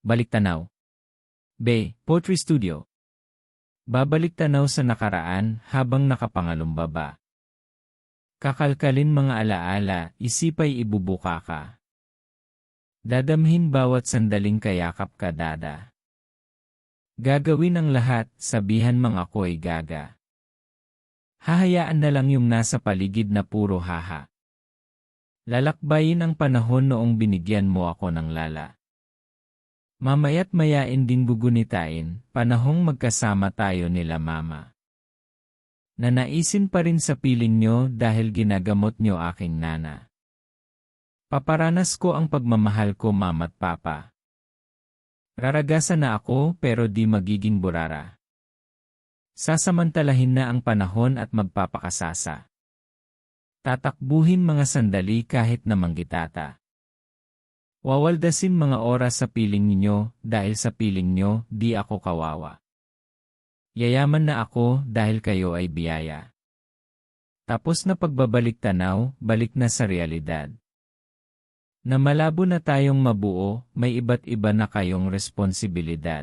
Baliktanaw. B. Poetry Studio. Babaliktanaw sa nakaraan habang nakapangalumbaba. Kakalkalin mga alaala, isipay ibubuka ka. Dadamhin bawat sandaling kayakap ka dada. Gagawin ang lahat, sabihan mang ako'y gaga. Hahayaan na lang yung nasa paligid na puro haha. Lalakbayin ang panahon noong binigyan mo ako ng lala. Mamaya't mayain din gugunitain, panahong magkasama tayo nila mama. Nanaisin pa rin sa piling nyo dahil ginagamot nyo aking nana. Paparanas ko ang pagmamahal ko mama't papa. Raragasan na ako pero di magiging burara. Sasamantalahin na ang panahon at magpapakasasa. Tatakbuhin mga sandali kahit na manggitata. Wawaldasin mga oras sa piling ninyo dahil sa piling nyo di ako kawawa. Yayaman na ako dahil kayo ay biyaya. Tapos na pagbabalik tanaw, balik na sa realidad. Na malabo na tayong mabuo, may iba't iba na kayong responsibilidad.